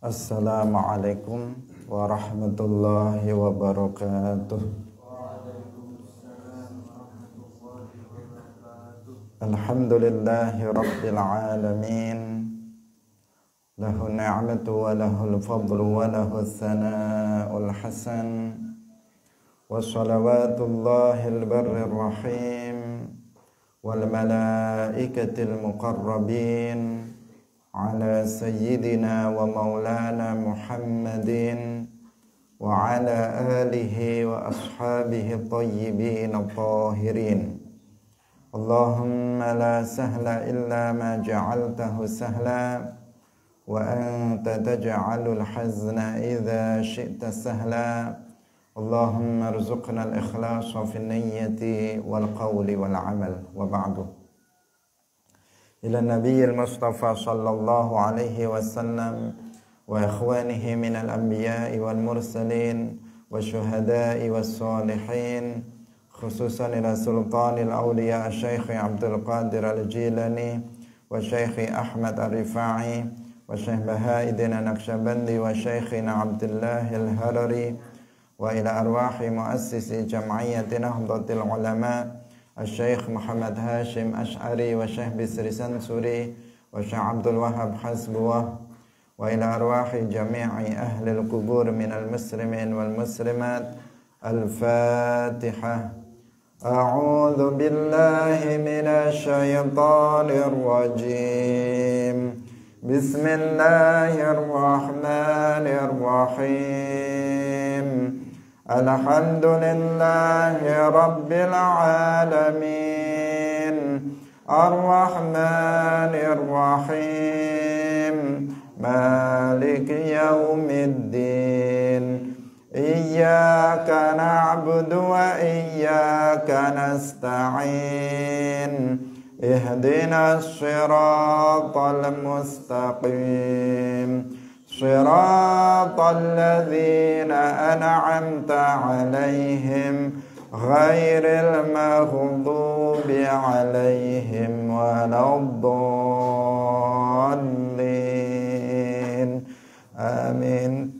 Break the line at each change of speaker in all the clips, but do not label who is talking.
Assalamualaikum warahmatullahi wabarakatuh. Alhamdulillahi rabbil alamin. Lahu ni'matu wa lahul fadlu wa lahu thana'ul hasan. Wa salawatullahil barrir rahim wal malaikatil muqarrabin ala sayyidina wa maulana Muhammadin wa ala alihi wa ashabihi tayyibin tahirin. Allahumma la sahla illa ma ja'altahu sahla wa anta taj'alul hazna idza syi'ta sahla. Allahumma arzuqna al-ikhlasa fi niyyati wal qawli wal amal. Wa ba'du. Ila nabiyil mustafa sallallahu alaihi wasallam wa ikhwanihi minal anbiya'i wal mursalin wa syuhada'i was salihin, khususan ila sultanil awliya Syekh Abdul Qadir al-Jilani wa Syekh Ahmad al-Rifa'i wa Syekh Baha'iddin Naqsyabandi wa Syekhina Abdullah al-Harari wa ila arwahi muassisi jam'iyyati Nahdlatul Ulama Syekh Muhammad Hashim Ash'ari wa Syekh Bisri Sansuri wa Syekh Abdul Wahab Hasbuwah wa ila arwahi jami'i ahli al-qubur minal muslimin wal muslimat. Al-Fatihah. A'udzu billahi minasy syaithanir rajim. Bismillahirrahmanirrahim. Alhamdulillahi rabbil alamin. Ar-Rahmanir Rahim. Maliki yaumiddin. Iyyaka na'budu wa iyyaka nasta'in. Ihdinas siratal mustaqim. Shiratal ladzina an'amta 'alaihim ghairil maghdubi 'alaihim waladdallin. Amin.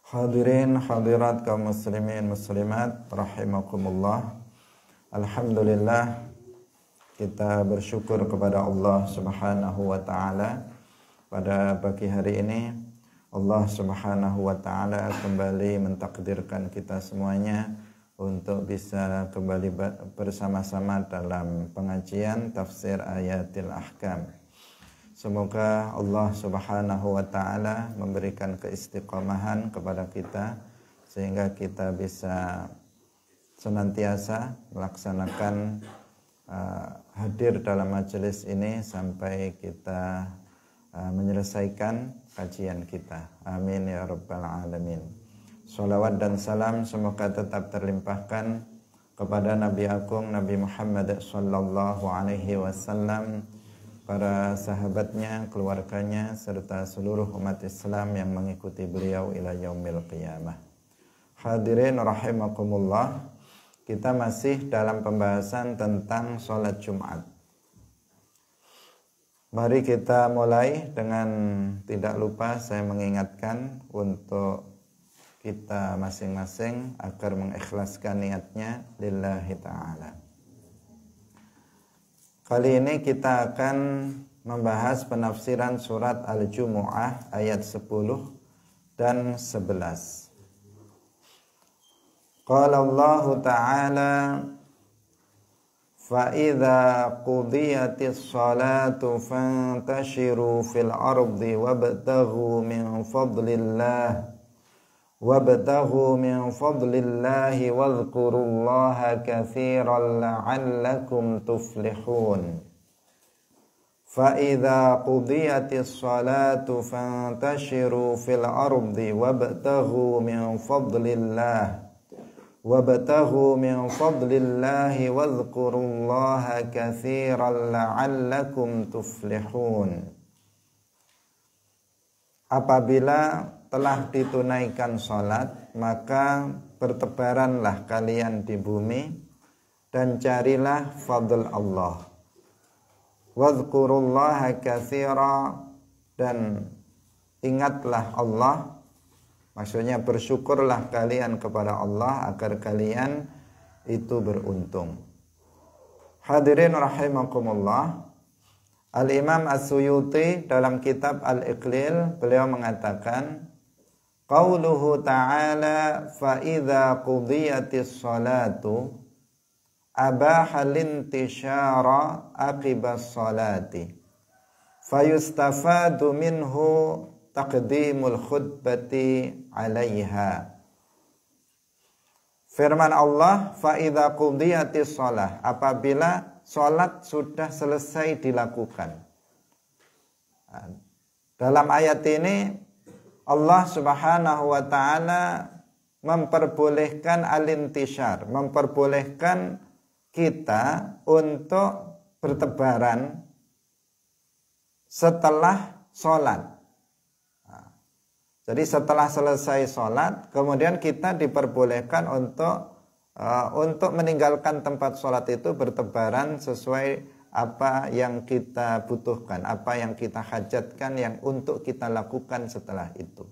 Hadirin hadirat kaum muslimin muslimat rahimakumullah. Alhamdulillah, kita bersyukur kepada Allah Subhanahu wa taala. Pada pagi hari ini Allah Subhanahu wa ta'ala kembali mentakdirkan kita semuanya untuk bisa kembali bersama-sama dalam pengajian tafsir ayatil ahkam. Semoga Allah Subhanahu wa ta'ala memberikan keistiqomahan kepada kita sehingga kita bisa senantiasa melaksanakan hadir dalam majelis ini sampai kita menyelesaikan kajian kita. Amin ya rabbal alamin. Salawat dan salam semoga tetap terlimpahkan kepada Nabi Agung Nabi Muhammad sallallahu alaihi wasallam, para sahabatnya, keluarganya serta seluruh umat Islam yang mengikuti beliau ila yaumil qiyamah. Hadirin rahimakumullah, kita masih dalam pembahasan tentang sholat Jumat. Mari kita mulai. Dengan tidak lupa saya mengingatkan untuk kita masing-masing agar mengikhlaskan niatnya lillahi ta'ala. Kali ini kita akan membahas penafsiran surat Al-Jumu'ah ayat 10 dan 11. Qala Allah Ta'ala, فَإِذَا قُضِيَتِ الصَّلَاةُ فَانْتَشِرُوا فِي الْأَرْضِ وَابْتَغُوا مِنْ فَضْلِ اللَّهِ وَاذْكُرُوا اللَّهَ كَثِيرًا لَعَلَّكُمْ تُفْلِحُونَ. فَإِذَا قُضِيَتِ الصَّلَاةُ فَانْتَشِرُوا فِي الْأَرْضِ وَابْتَغُوا مِنْ فَضْلِ اللَّهِ وَاذْكُرُوا اللَّهَ كَثِيرًا لَعَلَّكُمْ تُفْلِحُونَ. Apabila telah ditunaikan salat, maka bertebaranlah kalian di bumi dan carilah fadl Allah. Wadhkurullaha katsira, dan ingatlah Allah, maksudnya bersyukurlah kalian kepada Allah agar kalian itu beruntung. Hadirin rahimakumullah, Al-Imam As-Suyuti dalam kitab Al-Iqlil beliau mengatakan, qauluhu ta'ala fa idza qudiyatis salatu abaha lintishara aqibas salati fayustafadu minhu taqdimul khutbati 'alaiha. Firman Allah, fa idza qudiyatis shalah, apabila salat sudah selesai dilakukan. Dalam ayat ini Allah Subhanahu wa taala memperbolehkan al-intishar, memperbolehkan kita untuk bertebaran setelah sholat. Jadi setelah selesai sholat, kemudian kita diperbolehkan untuk meninggalkan tempat sholat itu bertebaran sesuai apa yang kita butuhkan, apa yang kita hajatkan, yang untuk kita lakukan setelah itu.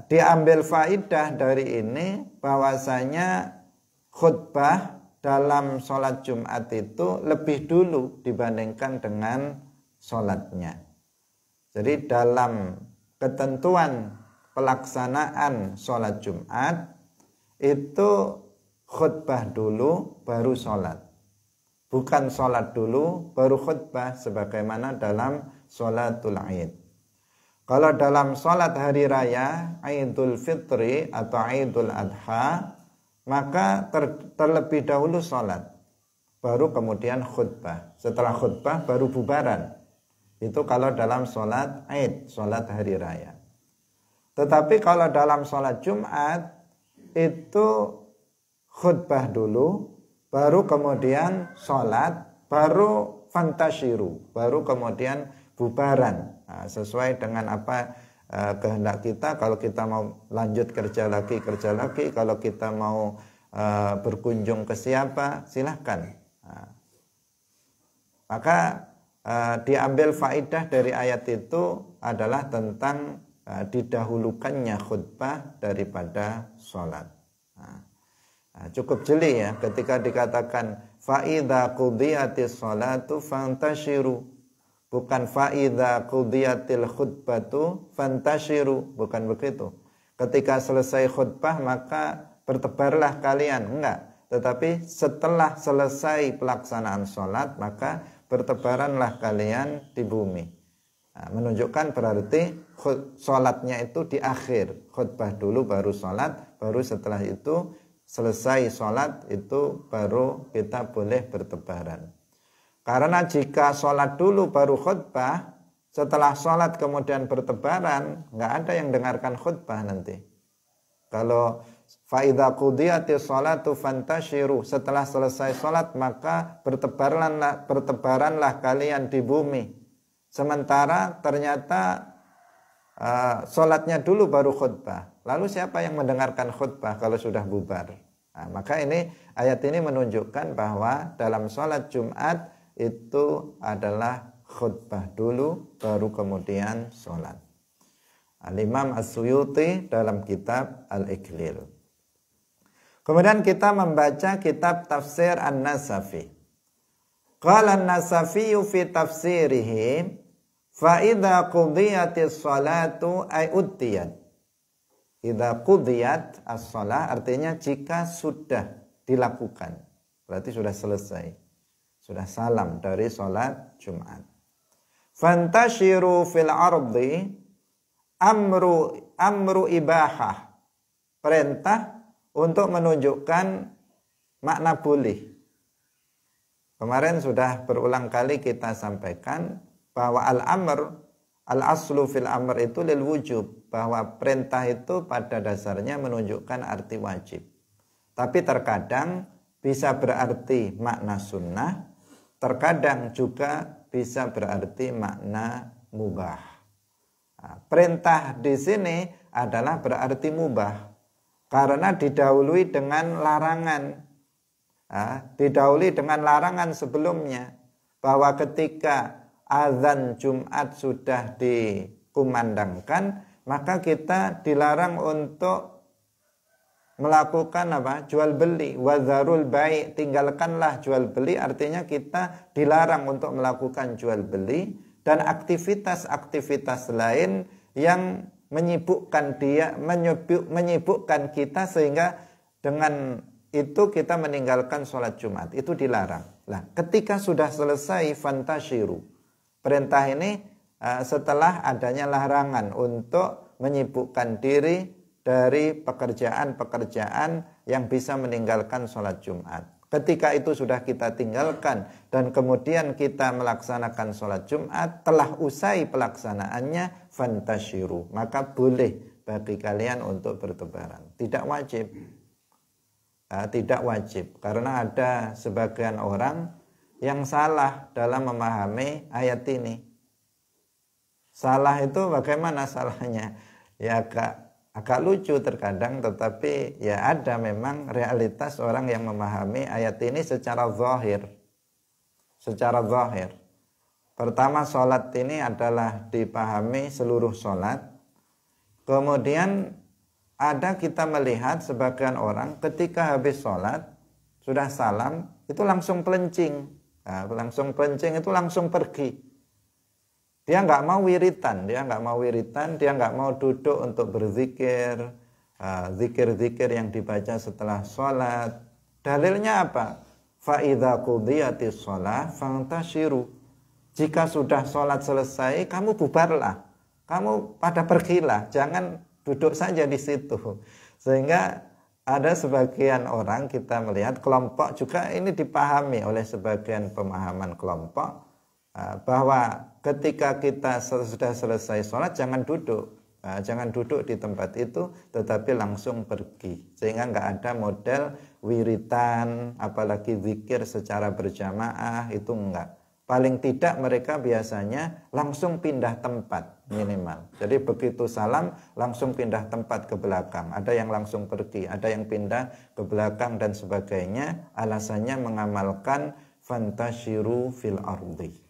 Diambil faidah dari ini bahwasanya khutbah dalam sholat Jumat itu lebih dulu dibandingkan dengan sholatnya. Jadi dalam ketentuan pelaksanaan sholat Jumat itu khutbah dulu baru sholat, bukan sholat dulu baru khutbah sebagaimana dalam sholatul Id. Kalau dalam sholat hari raya Idul Fitri atau Idul Adha, maka terlebih dahulu sholat, baru kemudian khutbah. Setelah khutbah baru bubaran. Itu kalau dalam sholat Id, sholat hari raya. Tetapi kalau dalam sholat Jumat, itu khutbah dulu, baru kemudian sholat, baru fantasyiru, baru kemudian bubaran. Nah, sesuai dengan apa kehendak kita. Kalau kita mau lanjut kerja lagi, kalau kita mau berkunjung ke siapa, silahkan. Nah, maka diambil faidah dari ayat itu adalah tentang didahulukannya khutbah daripada sholat. Nah, cukup jeli ya ketika dikatakan fa idza qudiyatis sholatu fantashiru, bukan fa idza qudiyatil khutbatu fantashiru, bukan begitu. Ketika selesai khutbah maka bertebarlah kalian, enggak, tetapi setelah selesai pelaksanaan sholat maka bertebaranlah kalian di bumi. Nah, menunjukkan berarti sholatnya itu di akhir, khutbah dulu baru sholat, baru setelah itu selesai sholat itu baru kita boleh bertebaran. Karena jika sholat dulu baru khutbah, setelah sholat kemudian bertebaran, nggak ada yang dengarkan khutbah nanti. Kalau fa idza qudiyatis sholatu fantashiru, setelah selesai sholat maka bertebaranlah kalian di bumi. Sementara ternyata sholatnya dulu baru khutbah. Lalu siapa yang mendengarkan khutbah kalau sudah bubar? Nah, maka ini ayat ini menunjukkan bahwa dalam sholat Jumat itu adalah khutbah dulu baru kemudian sholat. Al-Imam As-Suyuti dalam kitab Al-Iqlil. Kemudian kita membaca kitab tafsir An-Nasafi. Qala An-Nasafi fi tafsirihi fa idza qudiyatis salatu ay uttiyat. Idza qudiyat as-shalah artinya jika sudah dilakukan, berarti sudah selesai, sudah salam dari sholat Jumat. Fantashiru fil ardi, amru ibahah, perintah untuk menunjukkan makna boleh. Kemarin sudah berulang kali kita sampaikan bahwa al-aslu fil amr itu lil wujub, bahwa perintah itu pada dasarnya menunjukkan arti wajib. Tapi terkadang bisa berarti makna sunnah, terkadang juga bisa berarti makna mubah. Nah, perintah di sini adalah berarti mubah karena didahului dengan larangan. Didahului dengan larangan sebelumnya, bahwa ketika azan Jumat sudah dikumandangkan, maka kita dilarang untuk melakukan apa? Jual beli. Wadzarul bai', tinggalkanlah jual beli, artinya kita dilarang untuk melakukan jual beli dan aktivitas-aktivitas lain yang menyibukkan kita sehingga dengan itu kita meninggalkan sholat Jumat. Itu dilarang. Nah, ketika sudah selesai fantashiru. Perintah ini setelah adanya larangan untuk menyibukkan diri dari pekerjaan-pekerjaan yang bisa meninggalkan sholat Jumat. Ketika itu sudah kita tinggalkan dan kemudian kita melaksanakan sholat Jumat, telah usai pelaksanaannya, fantashiru. Maka boleh bagi kalian untuk bertebaran. Tidak wajib. Tidak wajib. Karena ada sebagian orang yang salah dalam memahami ayat ini. Salah itu bagaimana salahnya? Ya agak lucu terkadang, tetapi ya ada memang realitas orang yang memahami ayat ini secara zahir. Secara zahir. Pertama, sholat ini adalah dipahami seluruh sholat. Kemudian ada kita melihat sebagian orang ketika habis sholat, sudah salam, itu langsung pelencing. Nah, langsung pelencing itu langsung pergi. Dia nggak mau wiritan, dia nggak mau duduk untuk berzikir, zikir-zikir yang dibaca setelah sholat. Dalilnya apa? Fa'idha qudiyatis sholah fantashiru. Jika sudah sholat selesai, kamu bubarlah, kamu pada pergilah, jangan duduk saja di situ. Sehingga ada sebagian orang kita melihat kelompok juga ini dipahami oleh sebagian pemahaman kelompok bahwa ketika kita sudah selesai sholat jangan duduk di tempat itu, tetapi langsung pergi, sehingga nggak ada model wiritan apalagi zikir secara berjamaah, itu enggak. Paling tidak mereka biasanya langsung pindah tempat minimal. Jadi begitu salam langsung pindah tempat ke belakang. Ada yang langsung pergi, ada yang pindah ke belakang dan sebagainya. Alasannya mengamalkan fantashiru fil ardi.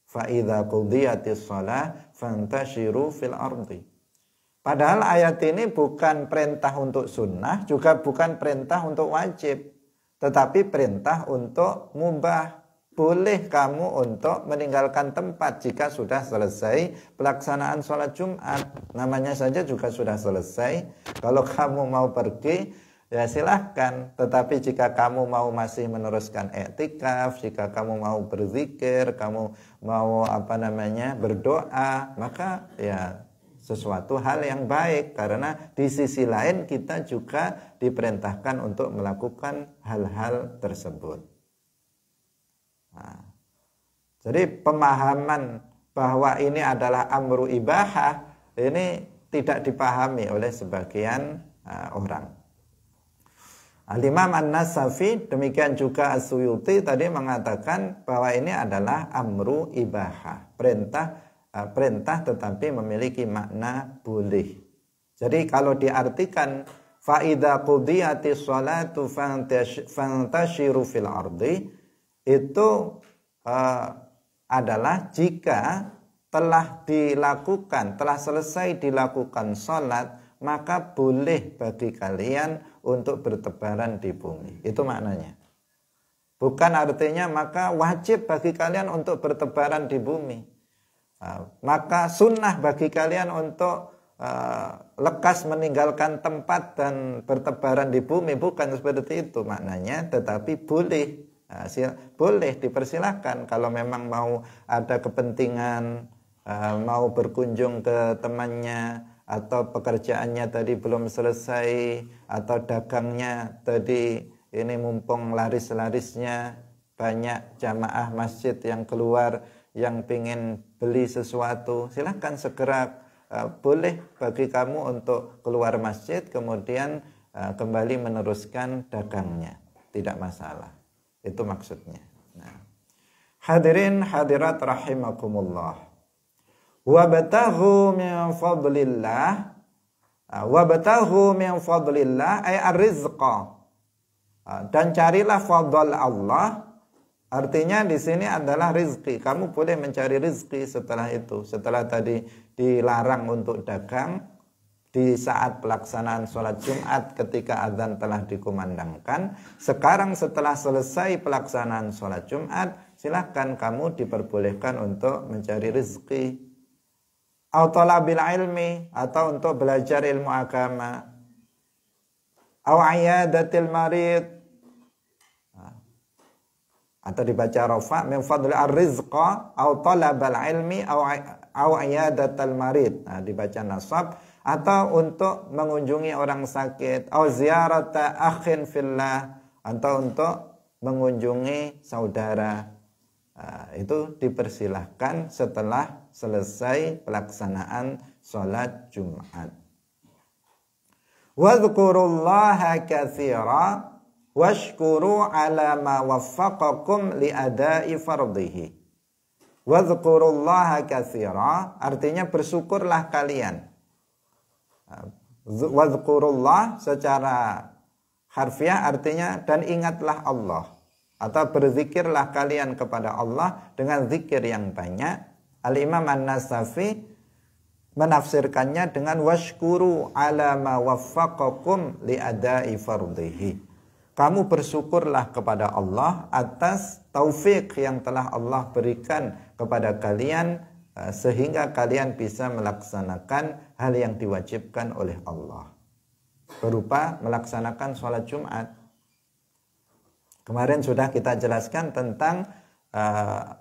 Fa'idha qudiyatis shalah fantashiru fil ardi. Padahal ayat ini bukan perintah untuk sunnah, juga bukan perintah untuk wajib, tetapi perintah untuk mubah. Boleh kamu untuk meninggalkan tempat jika sudah selesai pelaksanaan sholat Jumat. Namanya saja juga sudah selesai. Kalau kamu mau pergi, ya silahkan. Tetapi jika kamu mau masih meneruskan i'tikaf, jika kamu mau berzikir, kamu mau berdoa, maka ya sesuatu hal yang baik. Karena di sisi lain kita juga diperintahkan untuk melakukan hal-hal tersebut. Nah, jadi pemahaman bahwa ini adalah amru ibahah ini tidak dipahami oleh sebagian orang. Al-Imam An-Nasafi, demikian juga As-Suyuti tadi mengatakan bahwa ini adalah amru ibahah, perintah tetapi memiliki makna boleh. Jadi kalau diartikan fa-idza qudiyatis sholatu fantashiru fil ardi, itu adalah jika telah selesai dilakukan sholat, maka boleh bagi kalian untuk bertebaran di bumi. Itu maknanya. Bukan artinya maka wajib bagi kalian untuk bertebaran di bumi. Maka sunnah bagi kalian untuk lekas meninggalkan tempat dan bertebaran di bumi. Bukan seperti itu maknanya, tetapi boleh. Boleh, dipersilahkan kalau memang mau ada kepentingan, mau berkunjung ke temannya, atau pekerjaannya tadi belum selesai, atau dagangnya tadi ini mumpung laris-larisnya, banyak jamaah masjid yang keluar yang ingin beli sesuatu, silahkan segera, boleh bagi kamu untuk keluar masjid kemudian kembali meneruskan dagangnya, tidak masalah. Itu maksudnya. Nah. Hadirin hadirat rahimakumullah. Wabtaghu min fadlillah. Wabtaghu min fadlillah ay ar-rizqa. Dan carilah fadl Allah Artinya di sini adalah rizki. Kamu boleh mencari rizki setelah itu. Setelah tadi dilarang untuk dagang, di saat pelaksanaan sholat Jumat ketika azan telah dikumandangkan. Sekarang setelah selesai pelaksanaan sholat Jumat, silahkan kamu diperbolehkan untuk mencari rizki. Atau talabil ilmi, atau untuk belajar ilmu agama. Aw iyadatil marid, atau dibaca rafa min fadli ar-rizqa aw talabal ilmi aw iyadatal marid. Nah, dibaca nasab, atau untuk mengunjungi orang sakit, aw ziyarata akhin fillah, atau untuk mengunjungi saudara. Nah, itu dipersilahkan setelah selesai pelaksanaan sholat Jumat. Wadhkurullaha katsira washkuru ala ma waffaqakum li adai fardhihi. Wadhkurullaha katsira artinya bersyukurlah kalian. Wadhkurullah secara harfiah artinya dan ingatlah Allah, atau berzikirlah kalian kepada Allah dengan zikir yang banyak. Al-Imam An-Nasafi menafsirkannya dengan washkuru ala ma waffaqakum li adai fardhihi. Kamu bersyukurlah kepada Allah atas taufik yang telah Allah berikan kepada kalian sehingga kalian bisa melaksanakan hal yang diwajibkan oleh Allah, berupa melaksanakan sholat Jumat. Kemarin sudah kita jelaskan tentang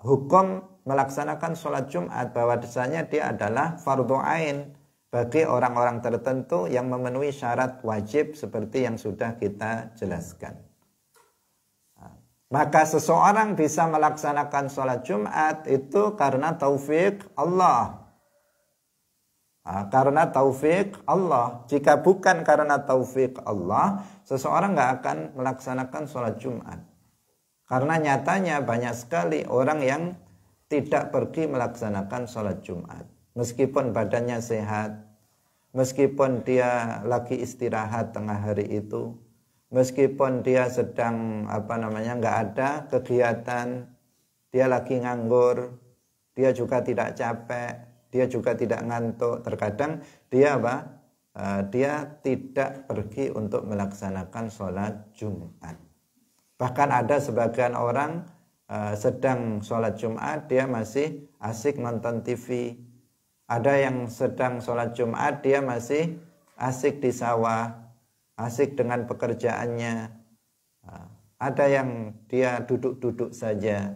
hukum melaksanakan sholat Jumat, bahwasanya dia adalah fardhu ain bagi orang-orang tertentu yang memenuhi syarat wajib seperti yang sudah kita jelaskan. Maka seseorang bisa melaksanakan sholat Jumat itu karena taufik Allah. Karena taufik Allah. Jika bukan karena taufik Allah, seseorang nggak akan melaksanakan sholat Jumat. Karena nyatanya banyak sekali orang yang tidak pergi melaksanakan sholat Jumat. Meskipun badannya sehat, meskipun dia lagi istirahat tengah hari itu, meskipun dia sedang nggak ada kegiatan, dia lagi nganggur, dia juga tidak capek, dia juga tidak ngantuk. Terkadang dia dia tidak pergi untuk melaksanakan sholat Jumat. Bahkan ada sebagian orang sedang sholat Jumat dia masih asik nonton TV. Ada yang sedang sholat Jumat dia masih asik di sawah, asik dengan pekerjaannya. Ada yang dia duduk-duduk saja.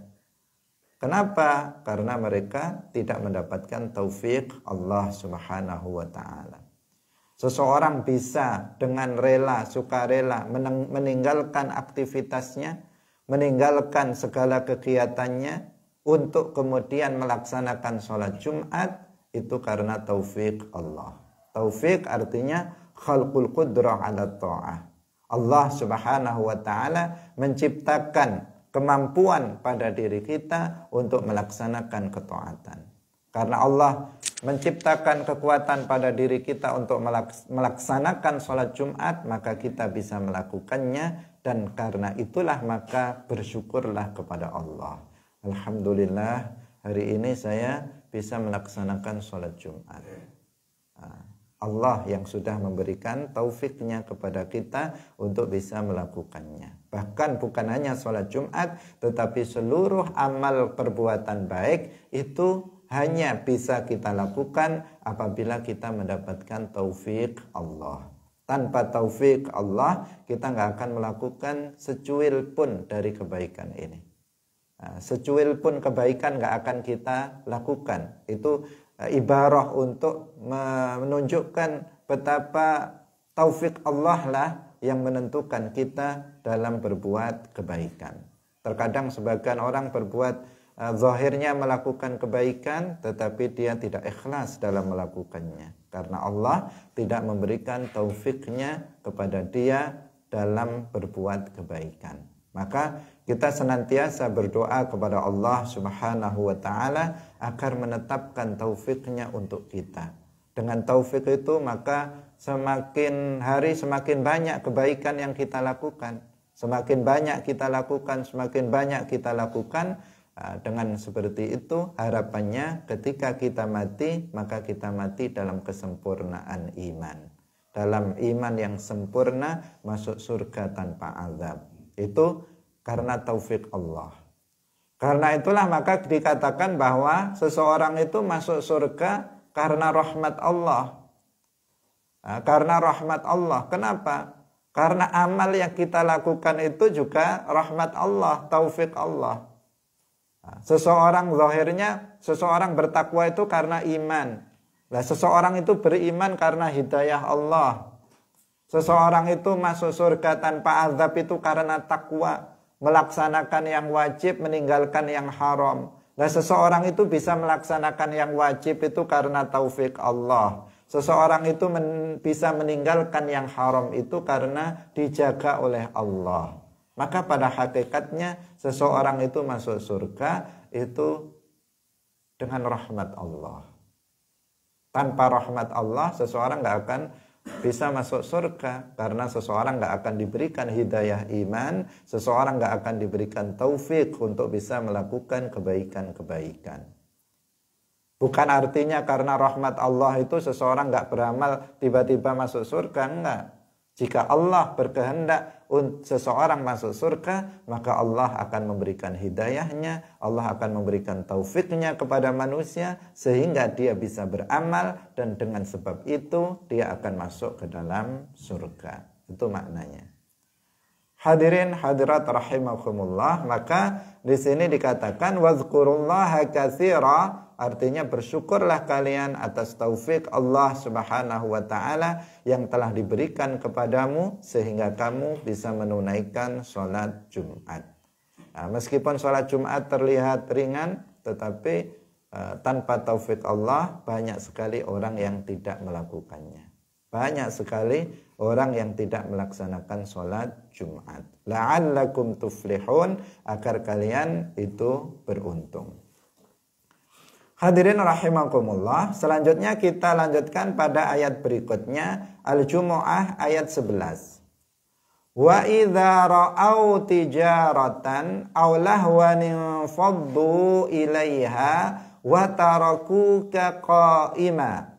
Kenapa? Karena mereka tidak mendapatkan taufik Allah Subhanahu wa ta'ala. Seseorang bisa dengan rela, sukarela meninggalkan aktivitasnya, meninggalkan segala kegiatannya untuk kemudian melaksanakan sholat Jumat, itu karena taufik Allah. Taufik artinya khalqul qudrah ala ta'ah. Allah Subhanahu wa ta'ala menciptakan kemampuan pada diri kita untuk melaksanakan ketaatan. Karena Allah menciptakan kekuatan pada diri kita untuk melaksanakan sholat Jumat, maka kita bisa melakukannya. Dan karena itulah maka bersyukurlah kepada Allah. Alhamdulillah hari ini saya bisa melaksanakan sholat Jumat. Allah yang sudah memberikan taufiknya kepada kita untuk bisa melakukannya. Bahkan bukan hanya sholat Jumat, tetapi seluruh amal perbuatan baik itu hanya bisa kita lakukan apabila kita mendapatkan taufik Allah. Tanpa taufik Allah, kita nggak akan melakukan secuil pun dari kebaikan ini. Secuil pun kebaikan nggak akan kita lakukan. Itu ibarah untuk menunjukkan betapa taufik Allah lah yang menentukan kita dalam berbuat kebaikan. Terkadang sebagian orang berbuat zahirnya melakukan kebaikan, tetapi dia tidak ikhlas dalam melakukannya. Karena Allah tidak memberikan taufiknya kepada dia dalam berbuat kebaikan. Maka kita senantiasa berdoa kepada Allah Subhanahu wa ta'ala agar menetapkan taufiknya untuk kita. Dengan taufik itu maka semakin hari semakin banyak kebaikan yang kita lakukan. Semakin banyak kita lakukan, semakin banyak kita lakukan. Dengan seperti itu harapannya ketika kita mati, maka kita mati dalam kesempurnaan iman. Dalam iman yang sempurna, masuk surga tanpa azab. Itu karena taufik Allah. Karena itulah maka dikatakan bahwa seseorang itu masuk surga karena rahmat Allah. Karena rahmat Allah. Kenapa? Karena amal yang kita lakukan itu juga rahmat Allah, taufik Allah. Seseorang zahirnya, seseorang bertakwa itu karena iman. Nah, seseorang itu beriman karena hidayah Allah. Seseorang itu masuk surga tanpa azab itu karena takwa. Melaksanakan yang wajib, meninggalkan yang haram. Nah, seseorang itu bisa melaksanakan yang wajib itu karena taufik Allah. Seseorang itu bisa meninggalkan yang haram itu karena dijaga oleh Allah. Maka pada hakikatnya seseorang itu masuk surga itu dengan rahmat Allah. Tanpa rahmat Allah seseorang nggak akan bisa masuk surga, karena seseorang nggak akan diberikan hidayah iman, seseorang nggak akan diberikan taufik untuk bisa melakukan kebaikan-kebaikan. Bukan artinya karena rahmat Allah itu seseorang nggak beramal tiba-tiba masuk surga, enggak. Jika Allah berkehendak seseorang masuk surga, maka Allah akan memberikan hidayahnya, Allah akan memberikan taufiknya kepada manusia sehingga dia bisa beramal, dan dengan sebab itu dia akan masuk ke dalam surga. Itu maknanya. Hadirin hadirat rahimakumullah, maka di sini dikatakan wazkurullaha katsira, artinya bersyukurlah kalian atas taufik Allah Subhanahu wa taala yang telah diberikan kepadamu sehingga kamu bisa menunaikan sholat Jumat. Nah, meskipun sholat Jumat terlihat ringan, tetapi tanpa taufik Allah banyak sekali orang yang tidak melakukannya. Banyak sekali orang yang tidak melaksanakan sholat Jumat. La'allakum tuflihun, agar kalian itu beruntung. Hadirin rahimakumullah, selanjutnya kita lanjutkan pada ayat berikutnya, Al-Jumu'ah ayat 11. Wa idza ra'au tijaratan aw lahwan faddu ilaiha wa tarakuka qa'ima.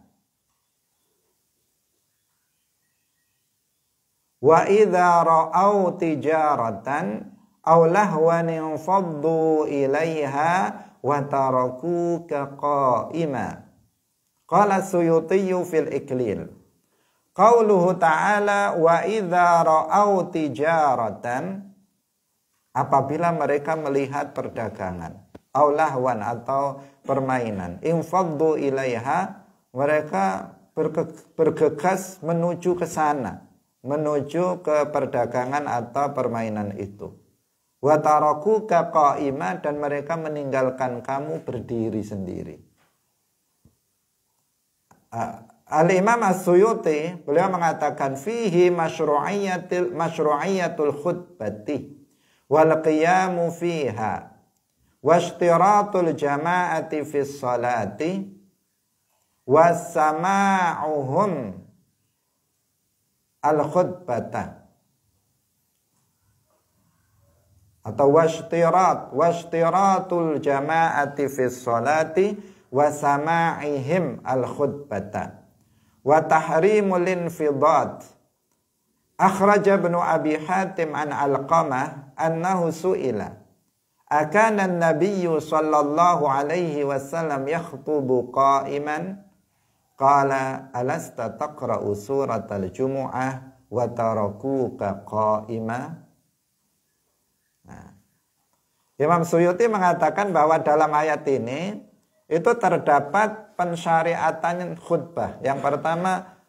Wa idza ra'au tijaratan aw lahwan faddu ilaiha wa tarakuka qa'ima. Qala Suyuti fil Iklil. Qauluhu ta'ala wa idza ra'au tijaratan, apabila mereka melihat perdagangan, aw lahwan atau permainan, infaddu ilaiha, mereka bergegas menuju ke sana, menuju ke perdagangan atau permainan itu. Wa tarakuka qa'ima, dan mereka meninggalkan kamu berdiri sendiri. Al-Imam As-Suyuti beliau mengatakan fihi masyru'iyatul khutbati wal qiyamu fiha washtiratul jama'ati fis salati wassama'uhum al-khutbata, atau washtiratul jama'ati fis salati wa sama'ihim al-khutbata wa tahrimul infidad. Akhraja Ibnu Abi Hatim an Alqamah annahu su'ila akana an-nabiyyu sallallahu alaihi wasallam yakhutubu qa'iman, qala alasta taqra'u suratal jumu'ah wa tarakuka qa'ima. Imam Suyuti mengatakan bahwa dalam ayat ini itu terdapat pensyariatan khutbah. Yang pertama,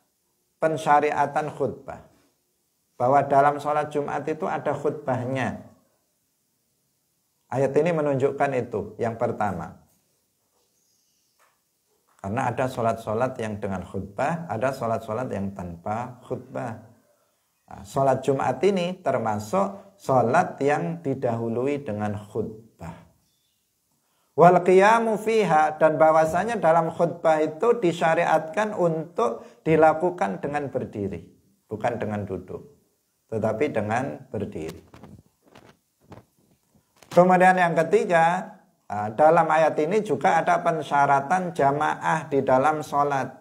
pensyariatan khutbah. Bahwa dalam sholat Jumat itu ada khutbahnya. Ayat ini menunjukkan itu, yang pertama. Karena ada sholat-sholat yang dengan khutbah, ada sholat-sholat yang tanpa khutbah. Nah, sholat Jumat ini termasuk sholat yang didahului dengan khutbah. Wal qiyamu fiha, dan bahwasanya dalam khutbah itu disyariatkan untuk dilakukan dengan berdiri, bukan dengan duduk. tetapi dengan berdiri. Kemudian yang ketiga, dalam ayat ini juga ada pensyaratan jamaah di dalam sholat.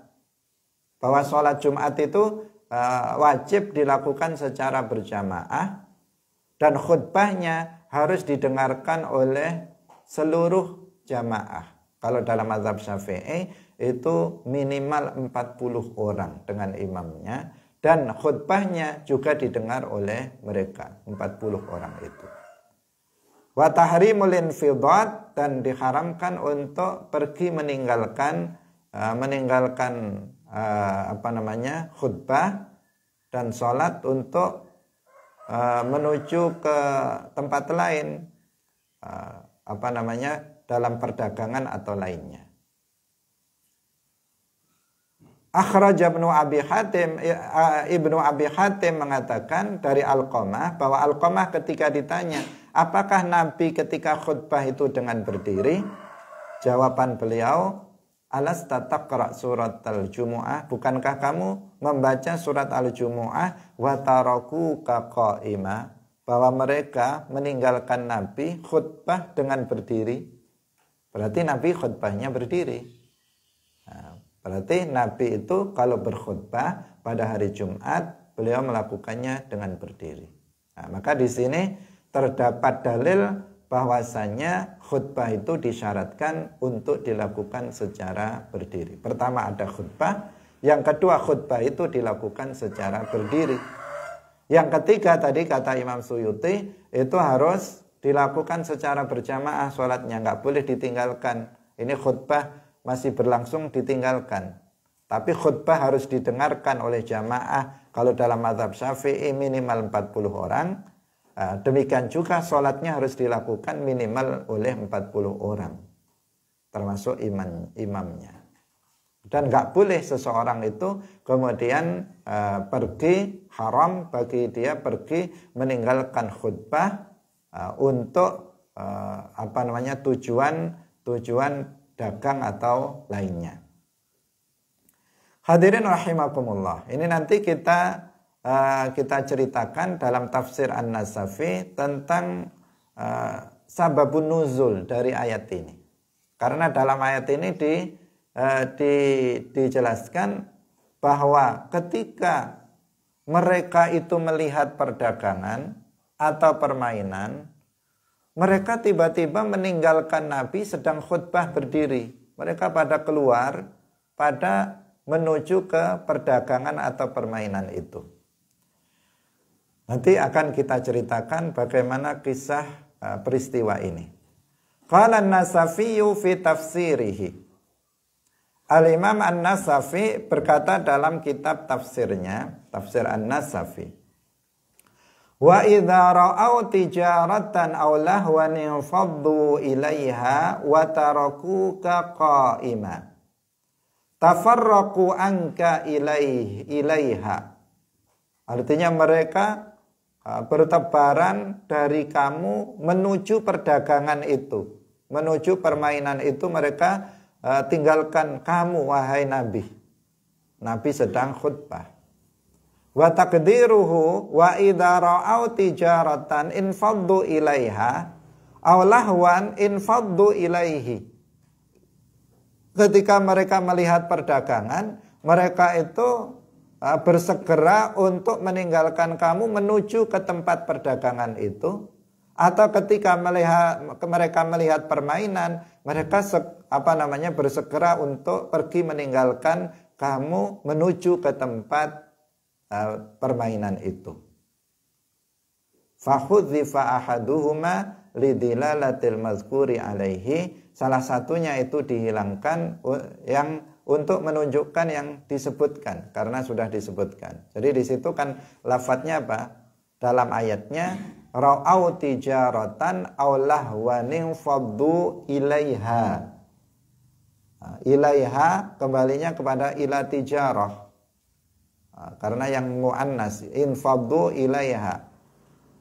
Bahwa sholat Jumat itu wajib dilakukan secara berjamaah dan khutbahnya harus didengarkan oleh seluruh jamaah. Kalau dalam mazhab Syafi'i itu minimal 40 orang dengan imamnya dan khutbahnya juga didengar oleh mereka 40 orang itu. Wa tahrimul infidat, dan diharamkan untuk pergi meninggalkan khutbah dan sholat untuk menuju ke tempat lain dalam perdagangan atau lainnya. Akhraj Ibnu Abi Hatim mengatakan dari Alqamah bahwa Alqamah ketika ditanya, apakah Nabi ketika khutbah itu dengan berdiri? Jawaban beliau, alasta taqra surat al-Jumu'ah, bukankah kamu membaca surat al-Jumu'ah wa tarakuka qa'ima, bahwa mereka meninggalkan Nabi khutbah dengan berdiri. Berarti Nabi khutbahnya berdiri. Nah, berarti Nabi itu kalau berkhutbah pada hari Jumat, beliau melakukannya dengan berdiri. Nah, maka di sini terdapat dalil bahwasanya khutbah itu disyaratkan untuk dilakukan secara berdiri. Pertama ada khutbah, yang kedua khutbah itu dilakukan secara berdiri. Yang ketiga tadi kata Imam Suyuti itu harus dilakukan secara berjamaah sholatnya, nggak boleh ditinggalkan. Ini khutbah masih berlangsung ditinggalkan. Tapi khutbah harus didengarkan oleh jamaah. Kalau dalam mazhab Syafi'i minimal 40 orang. Demikian juga sholatnya harus dilakukan minimal oleh 40 orang. Termasuk imamnya. Dan nggak boleh seseorang itu kemudian pergi, haram bagi dia pergi meninggalkan khutbah untuk tujuan dagang atau lainnya. Hadirin rahimakumullah. Ini nanti kita ceritakan dalam tafsir An-Nasafi tentang sababun nuzul dari ayat ini. Karena dalam ayat ini dijelaskan bahwa ketika mereka itu melihat perdagangan atau permainan, mereka tiba-tiba meninggalkan Nabi sedang khutbah berdiri. Mereka pada keluar, pada menuju ke perdagangan atau permainan itu. Nanti akan kita ceritakan bagaimana kisah peristiwa ini. Qala An-Nasafiyu fi tafsirihi. Al-Imam An-Nasafi berkata dalam kitab tafsirnya, tafsir An-Nasafi, wa idza ra'au tijaratan aw lahwan infaddu ilaiha wa tarakuka qa'ima tafarraqu anka ilaiha. Artinya mereka bertebaran dari kamu menuju perdagangan itu, menuju permainan itu, mereka tinggalkan kamu wahai Nabi. Nabi sedang khutbah. Wa taqdiruhu wa idza ra'au tijaratan infaddu ilaiha aw lahwan infaddu ilaihi. Ketika mereka melihat perdagangan, mereka itu bersegera untuk meninggalkan kamu menuju ke tempat perdagangan itu, atau ketika mereka melihat permainan, mereka bersegera untuk pergi meninggalkan kamu menuju ke tempat permainan itu. Fakhudhifa ahaduhuma lidilalatil mazkuri alaihi, salah satunya itu dihilangkan yang untuk menunjukkan yang disebutkan karena sudah disebutkan. Jadi di situ kan lafadznya apa? Dalam ayatnya ra'au tijaratan aw lahwan faddu ilaiha. Ilaiha kembalinya kepada ila tijarah. Karena yang muannas infaddu ilaiha.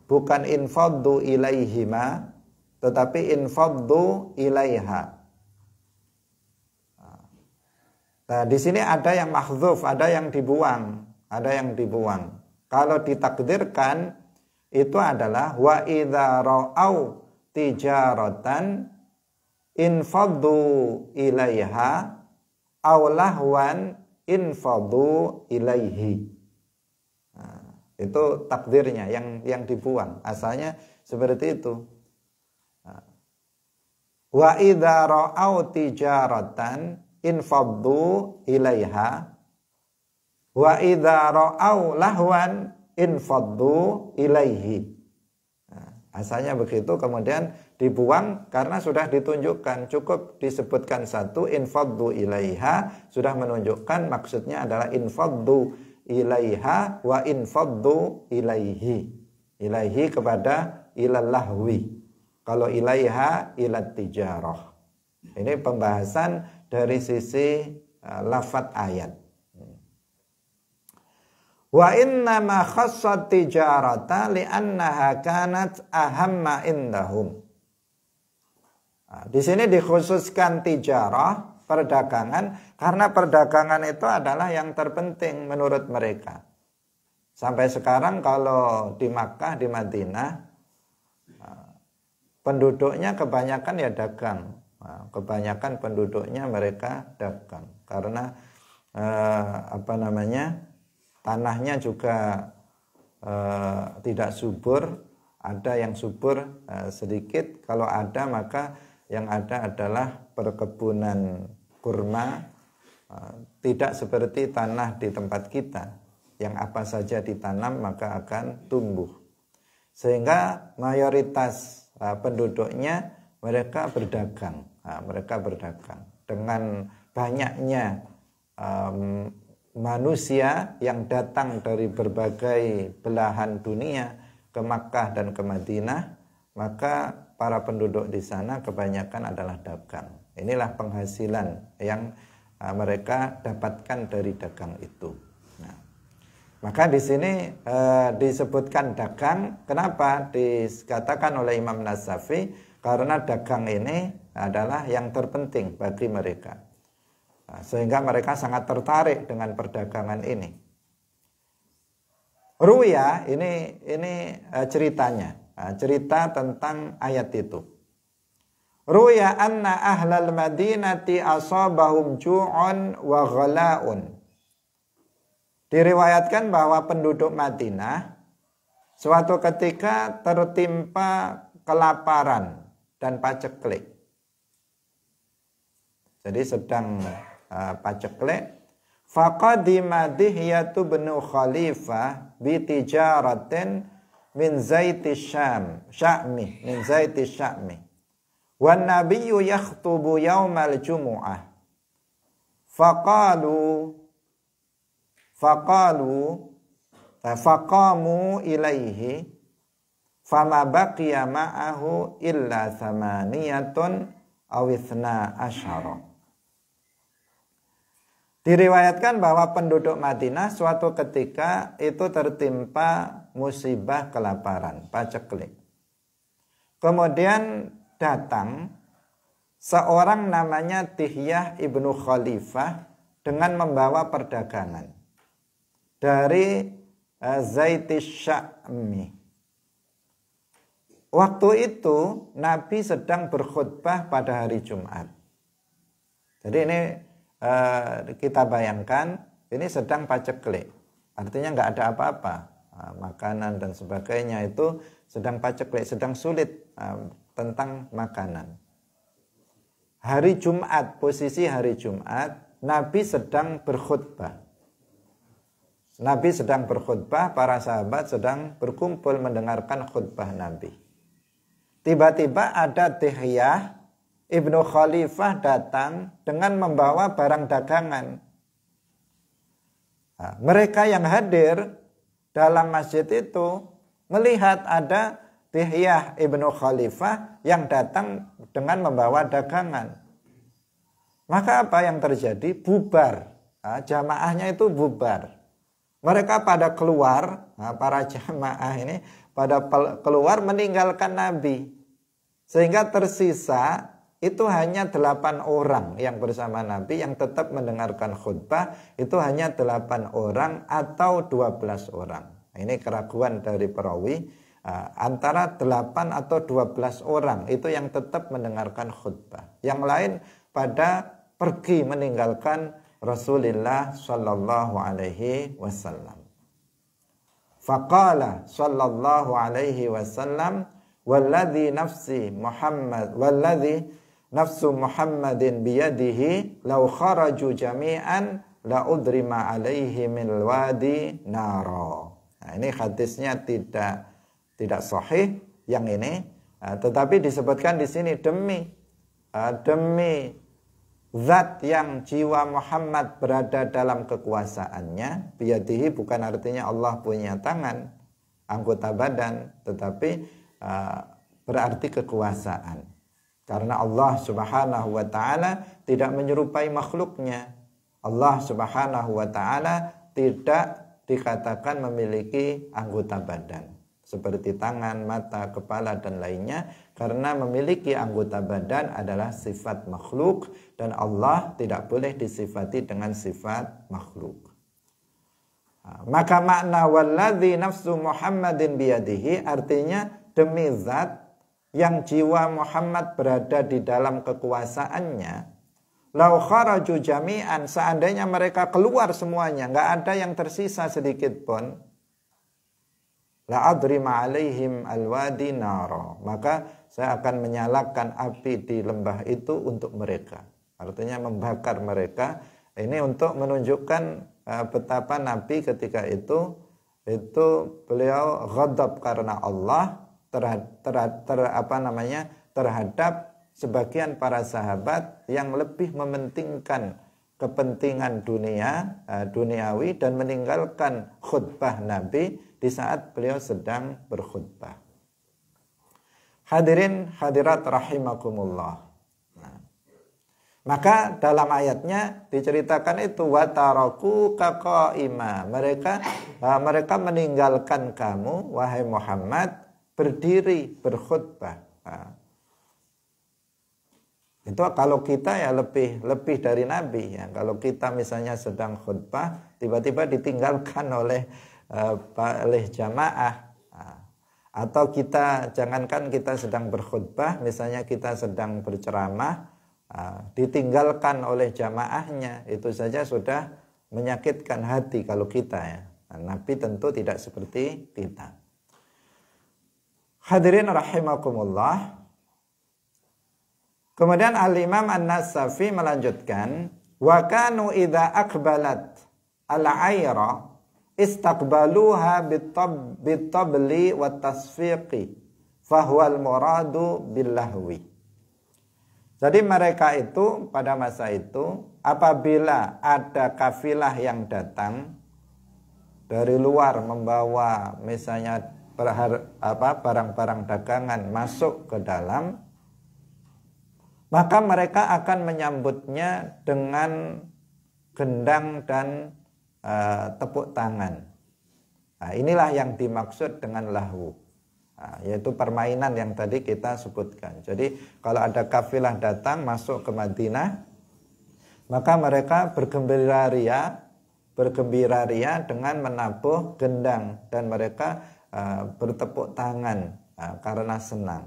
Bukan infaddu ilaihima, tetapi infaddu ilaiha. Nah, di sini ada yang mahdzuf, ada yang dibuang, Kalau ditakdirkan itu adalah wa idza ra'au tijaratan infaddu ilaiha aw lahwan infaddu ilaihi. Nah, itu takdirnya yang dibuang. Asalnya seperti itu. Wa idza ra'au tijaratan infaddu ilaiha wa idza ra'au lahwan infaddu ilaihi. Nah, asalnya begitu, kemudian dibuang karena sudah ditunjukkan, cukup disebutkan satu infaddu ilaiha sudah menunjukkan maksudnya adalah infaddu ilaiha wa infaddu ilaihi. Ilaihi kepada ilal lahwi. Kalau ilaiha ilat tijarah. Ini pembahasan dari sisi lafadz ayat. Wa inna ma khassat tijarata li'annaha kanat ahamma indahum. Di sini dikhususkan tijarah, perdagangan, karena perdagangan itu adalah yang terpenting menurut mereka. Sampai sekarang kalau di Makkah, di Madinah, penduduknya kebanyakan ya dagang. Kebanyakan penduduknya mereka dagang karena tanahnya juga tidak subur, ada yang subur sedikit. Kalau ada maka yang ada adalah perkebunan kurma, tidak seperti tanah di tempat kita yang apa saja ditanam maka akan tumbuh. Sehingga mayoritas penduduknya mereka berdagang. Mereka berdagang dengan banyaknya manusia yang datang dari berbagai belahan dunia ke Makkah dan ke Madinah, maka para penduduk di sana kebanyakan adalah dagang. Inilah penghasilan yang mereka dapatkan dari dagang itu. Nah, maka di sini disebutkan dagang. Kenapa dikatakan oleh Imam Nasafi? Karena dagang ini adalah yang terpenting bagi mereka. Sehingga mereka sangat tertarik dengan perdagangan ini. Ruya ini ceritanya, cerita tentang ayat itu. Ruya anna ahlal madinati asabahum ju'un wa ghala'un. Diriwayatkan bahwa penduduk Madinah suatu ketika tertimpa kelaparan dan paceklik. Jadi sedang paceklik. Faqadima Dihyatu bin Khalifah bi tijaratin min zaiti sya'mi min zaiti sya'mi. Wan nabiyyu yakhtubu yaumal jumu'ah. Faqamu ilaihi fama baqiya ma'ahu illa thamaniyatun aw ithna asyara. Diriwayatkan bahwa penduduk Madinah suatu ketika itu tertimpa musibah kelaparan, paceklik. Kemudian datang seorang namanya Dihyah ibnu Khalifah dengan membawa perdagangan dari Zaitis Sya'mi. Waktu itu Nabi sedang berkhutbah pada hari Jumat. Jadi ini kita bayangkan ini sedang paceklik, artinya nggak ada apa-apa, makanan dan sebagainya itu sedang paceklik, sedang sulit tentang makanan. Hari Jumat, posisi hari Jumat, Nabi sedang berkhutbah. Nabi sedang berkhutbah, para sahabat sedang berkumpul mendengarkan khutbah Nabi. Tiba-tiba ada Dihyah Ibnu Khalifah datang dengan membawa barang dagangan. Nah, mereka yang hadir dalam masjid itu melihat ada Dihyah Ibnu Khalifah yang datang dengan membawa dagangan. Maka apa yang terjadi? Bubar. Nah, jamaahnya itu bubar. Mereka pada keluar, para jamaah ini pada keluar meninggalkan Nabi. Sehingga tersisa itu hanya 8 orang yang bersama Nabi yang tetap mendengarkan khutbah, itu hanya 8 orang atau 12 orang. Ini keraguan dari perawi. Antara 8 atau 12 orang itu yang tetap mendengarkan khutbah. Yang lain pada pergi meninggalkan Rasulullah sallallahu alaihi wasallam. Faqala sallallahu alaihi wasallam, walladzi nafsu Muhammadin biyadihi law kharaju jami'an la udrima alaihi min wadi naro. Nah, ini hadisnya tidak sahih yang ini, tetapi disebutkan di sini demi zat yang jiwa Muhammad berada dalam kekuasaannya. Biyadihi bukan artinya Allah punya tangan, anggota badan, tetapi berarti kekuasaan. Karena Allah Subhanahu wa taala tidak menyerupai makhluknya. Allah Subhanahu wa taala tidak dikatakan memiliki anggota badan seperti tangan, mata, kepala, dan lainnya, karena memiliki anggota badan adalah sifat makhluk dan Allah tidak boleh disifati dengan sifat makhluk. Maka makna walladzi nafsu Muhammadin biyadihi artinya demi zat yang jiwa Muhammad berada di dalam kekuasaannya. Lau kharaju jami'an, seandainya mereka keluar semuanya, nggak ada yang tersisa sedikit pun, la adrima alaihim alwadi naro, maka saya akan menyalakan api di lembah itu untuk mereka. Artinya membakar mereka. Ini untuk menunjukkan betapa Nabi ketika itu beliau ghadab karena Allah terhadap sebagian para sahabat yang lebih mementingkan kepentingan duniawi dan meninggalkan khutbah Nabi di saat beliau sedang berkhutbah. Hadirin hadirat rahimakumullah. Maka dalam ayatnya diceritakan itu wataraku kaqaima. Mereka meninggalkan kamu wahai Muhammad berdiri berkhutbah. Itu kalau kita ya lebih dari Nabi ya. Kalau kita misalnya sedang khutbah tiba-tiba ditinggalkan oleh jamaah, atau kita jangankan kita sedang berkhutbah, misalnya kita sedang berceramah, ditinggalkan oleh jamaahnya, itu saja sudah menyakitkan hati kalau kita ya. Nabi tentu tidak seperti kita. Hadirin rahimakumullah. Kemudian Al-Imam An-Nasafi melanjutkan, wa kanu idza aqbalat al-ayra istaqbaluha bitabli wa tasfiqi fahuwal muradu billahwi. Jadi mereka itu pada masa itu apabila ada kafilah yang datang dari luar membawa misalnya barang-barang dagangan masuk ke dalam, maka mereka akan menyambutnya dengan gendang dan tepuk tangan. Nah, inilah yang dimaksud dengan lahu, yaitu permainan yang tadi kita sebutkan. Jadi kalau ada kafilah datang masuk ke Madinah, maka mereka bergembira ria dengan menabuh gendang dan mereka bertepuk tangan karena senang.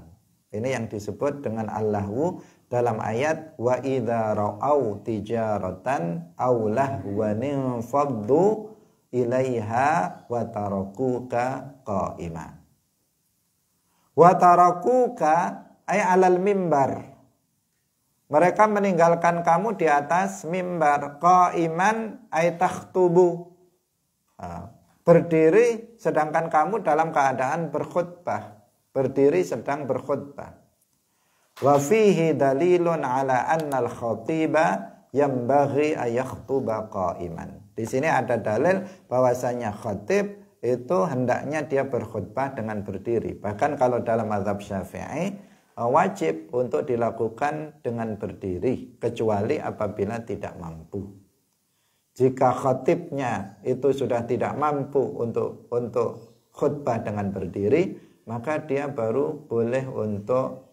Ini yang disebut dengan al-lahu dalam ayat wa idza ra'au tijaratan aw lahwan faddu ilaiha wa tarakuka qa'ima. Wa tarakuka ay alal mimbar. Mereka meninggalkan kamu di atas mimbar. Qa'iman ay takhtubu. Berdiri sedangkan kamu dalam keadaan berkhutbah. Berdiri sedang berkhutbah. Wa fihi dalilun ala annal khatiba yambaghi ayakhtuba qa'iman. Di sini ada dalil bahwasanya khatib itu hendaknya dia berkhutbah dengan berdiri. Bahkan kalau dalam mazhab Syafi'i wajib untuk dilakukan dengan berdiri kecuali apabila tidak mampu. Jika khatibnya itu sudah tidak mampu untuk khutbah dengan berdiri, maka dia baru boleh untuk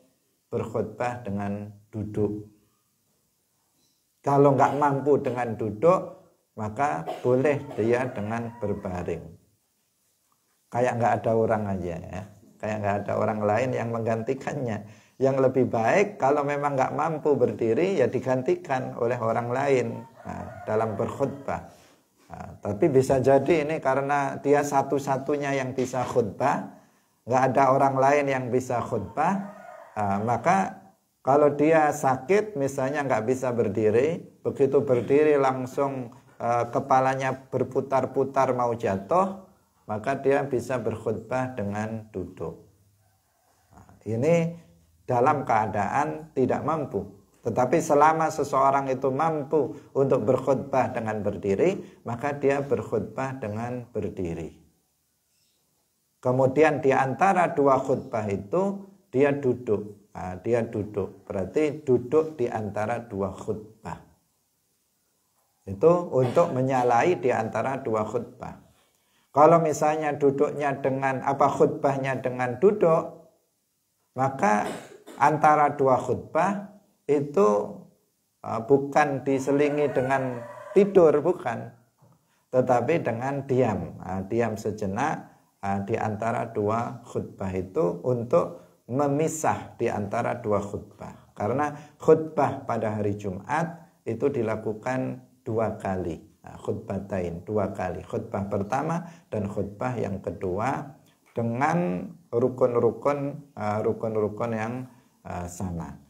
berkhutbah dengan duduk. Kalau nggak mampu dengan duduk, maka boleh dia dengan berbaring. kayak nggak ada orang aja ya. Kayak nggak ada orang lain yang menggantikannya. Yang lebih baik kalau memang nggak mampu berdiri ya digantikan oleh orang lain dalam berkhutbah. Tapi bisa jadi ini karena dia satu-satunya yang bisa khutbah, nggak ada orang lain yang bisa khutbah, maka kalau dia sakit misalnya nggak bisa berdiri, begitu berdiri langsung kepalanya berputar-putar mau jatuh, maka dia bisa berkhutbah dengan duduk. Ini dalam keadaan tidak mampu. Tetapi selama seseorang itu mampu untuk berkhutbah dengan berdiri, maka dia berkhutbah dengan berdiri. Kemudian di antara dua khutbah itu dia duduk. Dia duduk, berarti duduk di antara dua khutbah. Itu untuk menyalahi di antara dua khutbah. Kalau misalnya duduknya dengan khutbahnya dengan duduk, maka antara dua khutbah itu bukan diselingi dengan tidur, bukan, tetapi dengan diam. Diam sejenak di antara dua khutbah itu untuk memisah di antara dua khutbah. Karena khutbah pada hari Jumat itu dilakukan dua kali, khutbatain, dua kali. Khutbah pertama dan khutbah yang kedua dengan rukun-rukun yang sama.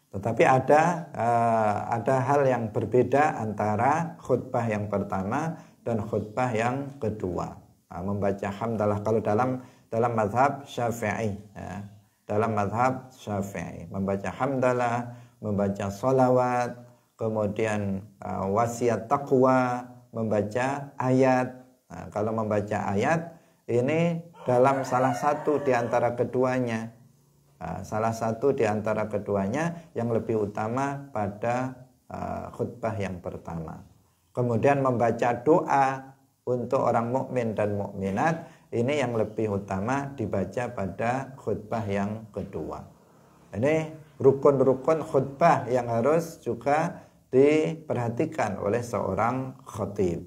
Tetapi ada hal yang berbeda antara khutbah yang pertama dan khutbah yang kedua. Membaca hamdalah kalau dalam mazhab Syafi'i, dalam mazhab Syafi'i membaca hamdalah, membaca sholawat, kemudian wasiat taqwa, membaca ayat. Kalau membaca ayat ini dalam salah satu di antara keduanya. Salah satu di antara keduanya yang lebih utama pada khutbah yang pertama. Kemudian membaca doa untuk orang mukmin dan mukminat, ini yang lebih utama dibaca pada khutbah yang kedua. Ini rukun-rukun khutbah yang harus juga diperhatikan oleh seorang khatib.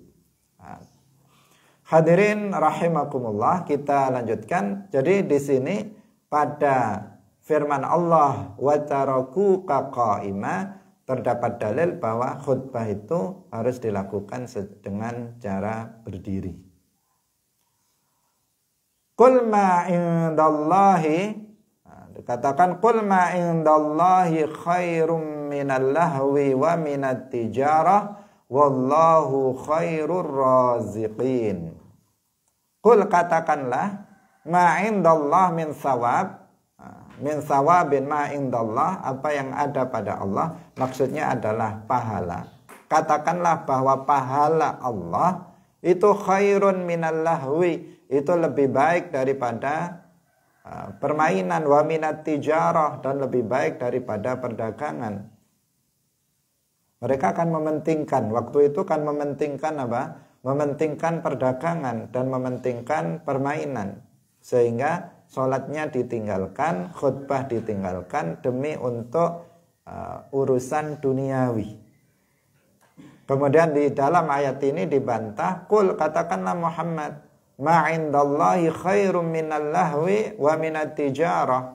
Hadirin rahimakumullah, kita lanjutkan. Jadi di sini pada firman Allah wa tarakuka qa'ima terdapat dalil bahwa khutbah itu harus dilakukan dengan cara berdiri. Qul ma indallahi, dikatakan qul ma indallahi khairum minal lahwi wa minat tijarah wallahu khairur raziqin. Qul, katakanlah, ma indallah min thawab, min thawabin ma indallah, apa yang ada pada Allah, maksudnya adalah pahala. Katakanlah bahwa pahala Allah itu khairun minal lahwi, itu lebih baik daripada permainan, wa minat tijarah, dan lebih baik daripada perdagangan. Mereka akan mementingkan, waktu itu kan mementingkan apa? Mementingkan perdagangan dan mementingkan permainan. Sehingga sholatnya ditinggalkan, khutbah ditinggalkan demi untuk urusan duniawi. Kemudian di dalam ayat ini dibantah, qul, katakanlah Muhammad, ma indallahi khairum minal lahwi wa minat tijarah,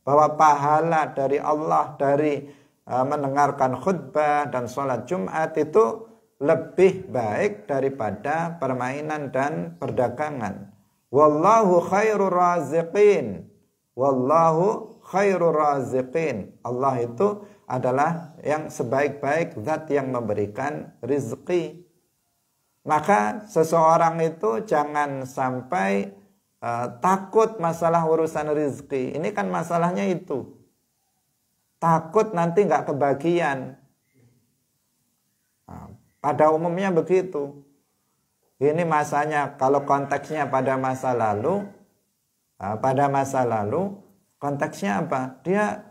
bahwa pahala dari Allah dari mendengarkan khutbah dan sholat Jumat itu lebih baik daripada permainan dan perdagangan. Wallahu khairur raziqin. Wallahu khairur raziqin. Allah itu adalah yang sebaik-baik zat yang memberikan rizki. Maka seseorang itu jangan sampai takut masalah urusan rizki. Ini kan masalahnya itu. Takut nanti nggak kebagian. Pada umumnya begitu. Ini masanya, kalau konteksnya pada masa lalu, konteksnya apa? Dia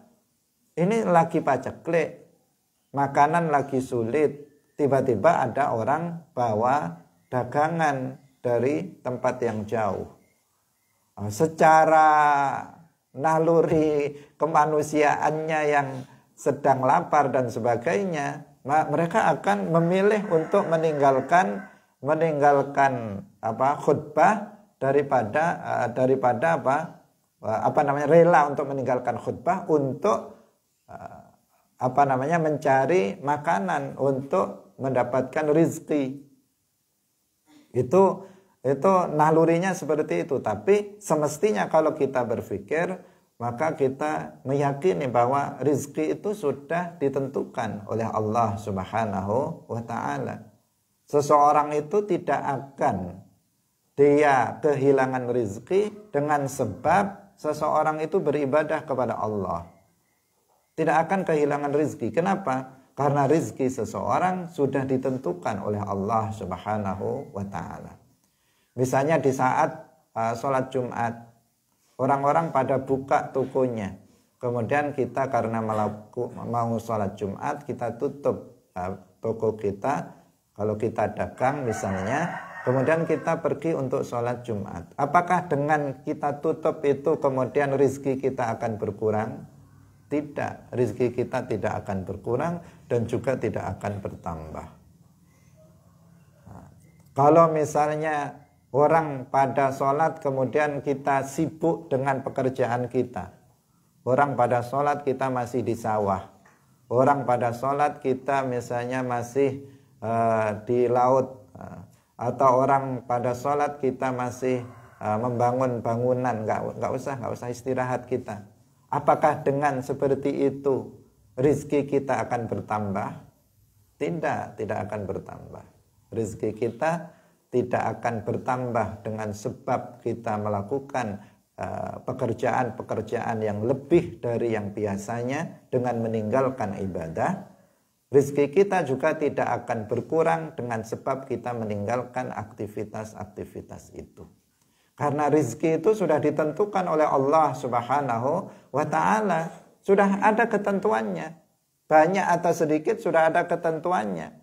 ini lagi paceklik, makanan lagi sulit, tiba-tiba ada orang bawa dagangan dari tempat yang jauh. Secara naluri kemanusiaannya yang sedang lapar dan sebagainya, mereka akan memilih untuk meninggalkan khutbah daripada apa namanya rela untuk meninggalkan khutbah untuk mencari makanan untuk mendapatkan rizki. Itu nalurinya seperti itu. Tapi semestinya kalau kita berpikir, maka kita meyakini bahwa rizki itu sudah ditentukan oleh Allah Subhanahu wa ta'ala. Seseorang itu tidak akan dia kehilangan rizki dengan sebab seseorang itu beribadah kepada Allah. Tidak akan kehilangan rizki. Kenapa? Karena rizki seseorang sudah ditentukan oleh Allah Subhanahu wa ta'ala. Misalnya di saat sholat Jumat, orang-orang pada buka tokonya. Kemudian kita karena mau sholat Jumat, kita tutup toko kita. Kalau kita dagang misalnya, kemudian kita pergi untuk sholat Jumat. Apakah dengan kita tutup itu kemudian rizki kita akan berkurang? Tidak, rizki kita tidak akan berkurang dan juga tidak akan bertambah. Nah, kalau misalnya orang pada sholat kemudian kita sibuk dengan pekerjaan kita. Orang pada sholat kita masih di sawah. Orang pada sholat kita misalnya masih di laut. Atau orang pada sholat kita masih membangun bangunan. Nggak usah istirahat kita. Apakah dengan seperti itu rizki kita akan bertambah? Tidak akan bertambah. Rizki kita tidak akan bertambah dengan sebab kita melakukan pekerjaan-pekerjaan yang lebih dari yang biasanya dengan meninggalkan ibadah. Rizki kita juga tidak akan berkurang dengan sebab kita meninggalkan aktivitas-aktivitas itu. Karena rizki itu sudah ditentukan oleh Allah Subhanahu wa ta'ala. Sudah ada ketentuannya. Banyak atau sedikit sudah ada ketentuannya.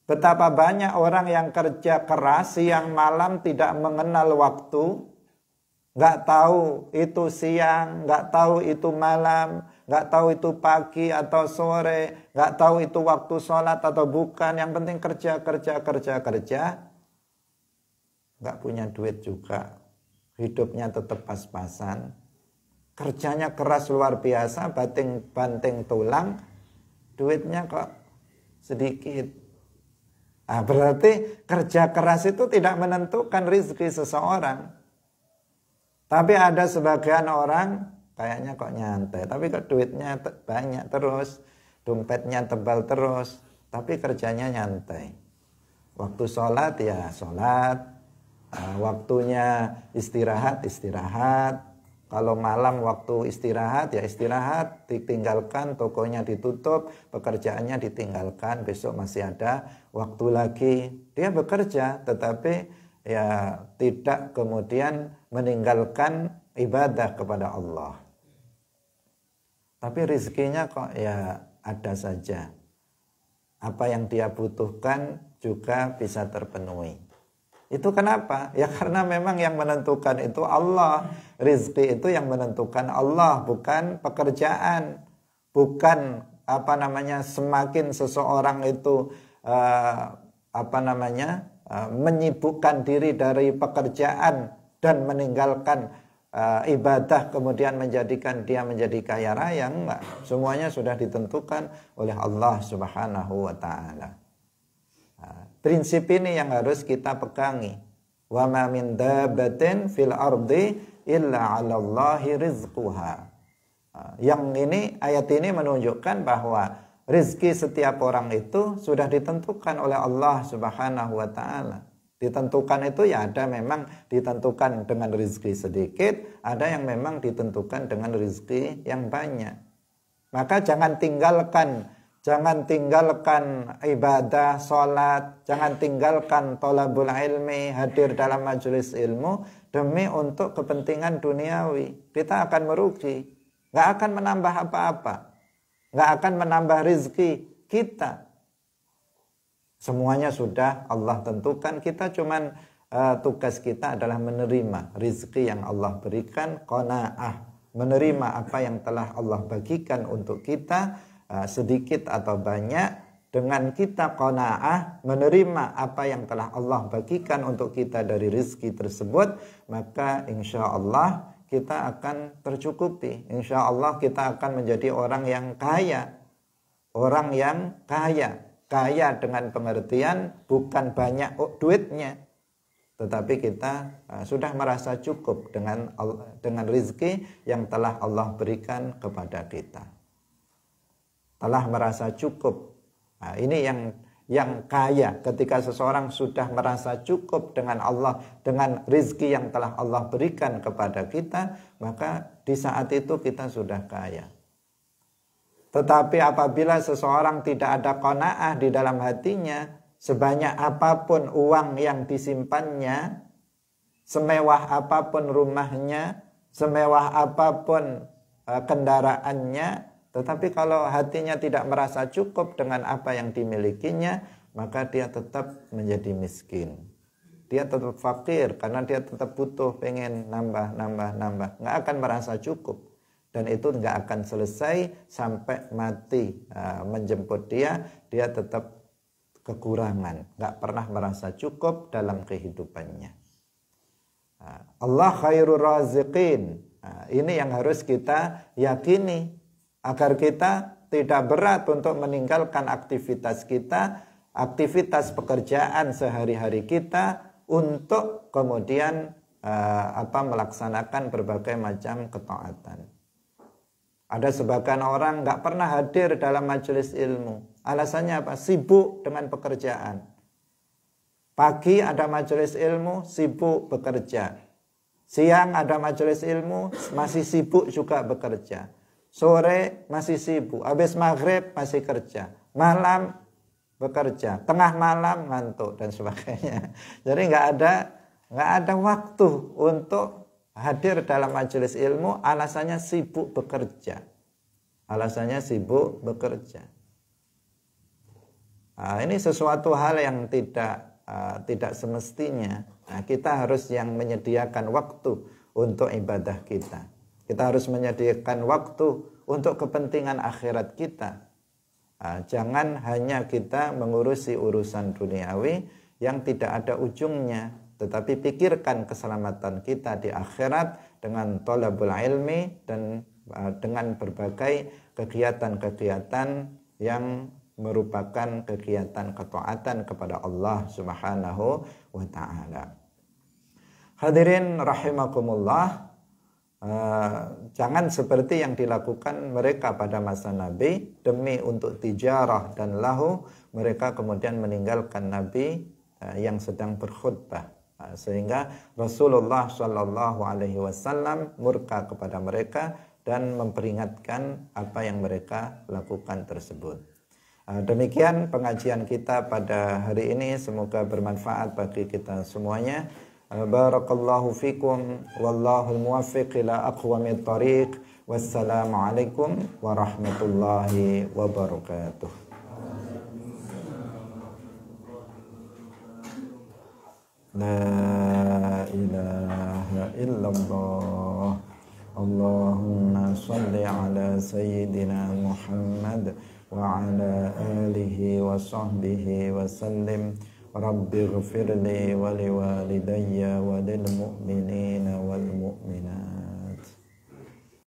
Betapa banyak orang yang kerja keras siang malam tidak mengenal waktu. Nggak tahu itu siang, nggak tahu itu malam, nggak tahu itu pagi atau sore, nggak tahu itu waktu sholat atau bukan. Yang penting kerja. Nggak punya duit juga. Hidupnya tetap pas-pasan. Kerjanya keras luar biasa, banting tulang. Duitnya kok sedikit. Nah, berarti kerja keras itu tidak menentukan rezeki seseorang. Tapi ada sebagian orang kayaknya kok nyantai, tapi kok duitnya banyak terus, dompetnya tebal terus, tapi kerjanya nyantai. Waktu sholat ya sholat, waktunya istirahat. Kalau malam waktu istirahat ya istirahat, ditinggalkan, tokonya ditutup, pekerjaannya ditinggalkan, besok masih ada waktu lagi. Dia bekerja tetapi ya tidak kemudian meninggalkan ibadah kepada Allah. Tapi rezekinya kok ya ada saja. Apa yang dia butuhkan juga bisa terpenuhi. Itu kenapa? Ya karena memang yang menentukan itu Allah. Rizki itu yang menentukan Allah, bukan pekerjaan. Bukan semakin seseorang itu menyibukkan diri dari pekerjaan dan meninggalkan ibadah kemudian menjadikan dia menjadi kaya raya. Enggak. Semuanya sudah ditentukan oleh Allah Subhanahu wa ta'ala. Prinsip ini yang harus kita pegangi. Wa ma min dabbatin fil ardi illa 'alallahi rizquha. Yang ini, ayat ini menunjukkan bahwa rizki setiap orang itu sudah ditentukan oleh Allah Subhanahu wa ta'ala. Ditentukan itu ya ada memang ditentukan dengan rizki sedikit, ada yang memang ditentukan dengan rizki yang banyak. Maka jangan tinggalkan ibadah, sholat, jangan tinggalkan thalabul ilmi, hadir dalam majelis ilmu demi untuk kepentingan duniawi. Kita akan merugi, nggak akan menambah apa-apa, nggak akan menambah rizki kita. Semuanya sudah Allah tentukan, kita cuman tugas kita adalah menerima rizki yang Allah berikan, qanaah, menerima apa yang telah Allah bagikan untuk kita, sedikit atau banyak, dengan kita qanaah menerima apa yang telah Allah bagikan untuk kita dari rezeki tersebut, maka insya Allah kita akan tercukupi. Insya Allah kita akan menjadi orang yang kaya. Orang yang kaya. Kaya dengan pengertian bukan banyak duitnya, tetapi kita sudah merasa cukup dengan rezeki yang telah Allah berikan kepada kita. Telah merasa cukup. Nah, ini yang kaya. Ketika seseorang sudah merasa cukup dengan Allah, dengan rezeki yang telah Allah berikan kepada kita, maka di saat itu kita sudah kaya. Tetapi apabila seseorang tidak ada qanaah di dalam hatinya, sebanyak apapun uang yang disimpannya, semewah apapun rumahnya, semewah apapun kendaraannya, tetapi kalau hatinya tidak merasa cukup dengan apa yang dimilikinya, maka dia tetap menjadi miskin. Dia tetap fakir karena dia tetap butuh, pengen nambah. Nggak akan merasa cukup. Dan itu nggak akan selesai sampai mati menjemput dia tetap kekurangan. Nggak pernah merasa cukup dalam kehidupannya. Allah khairur raziqin. Ini yang harus kita yakini. Agar kita tidak berat untuk meninggalkan aktivitas kita, aktivitas pekerjaan sehari-hari kita untuk kemudian melaksanakan berbagai macam ketaatan. Ada sebagian orang nggak pernah hadir dalam majelis ilmu. Alasannya apa? Sibuk dengan pekerjaan. Pagi ada majelis ilmu, sibuk bekerja. Siang ada majelis ilmu, masih sibuk juga bekerja. Sore masih sibuk, habis maghrib masih kerja, malam bekerja, tengah malam ngantuk dan sebagainya. Jadi nggak ada waktu untuk hadir dalam majelis ilmu, alasannya sibuk bekerja. Nah, ini sesuatu hal yang tidak semestinya. Nah, kita harus yang menyediakan waktu untuk ibadah kita. Kita harus menyediakan waktu untuk kepentingan akhirat kita. Jangan hanya kita mengurusi urusan duniawi yang tidak ada ujungnya, tetapi pikirkan keselamatan kita di akhirat dengan thalabul ilmi dan dengan berbagai kegiatan-kegiatan yang merupakan kegiatan ketaatan kepada Allah Subhanahu wa taala. Hadirin rahimakumullah, jangan seperti yang dilakukan mereka pada masa Nabi, demi untuk tijarah dan lahu mereka kemudian meninggalkan Nabi yang sedang berkhutbah, sehingga Rasulullah Shallallahu Alaihi Wasallam murka kepada mereka dan memperingatkan apa yang mereka lakukan tersebut. Demikian pengajian kita pada hari ini, semoga bermanfaat bagi kita semuanya. Barakallahu fikum wallahu muwaffiq ila aqwamit thariq. Wassalamualaikum warahmatullahi wabarakatuh. La ilaha illallah. Allahumma salli ala sayyidina Muhammad wa ala alihi wa sahbihi wa sallim. Rabbi ghfirli wa liwalidayya wa lil mu'minina wal mu'minat.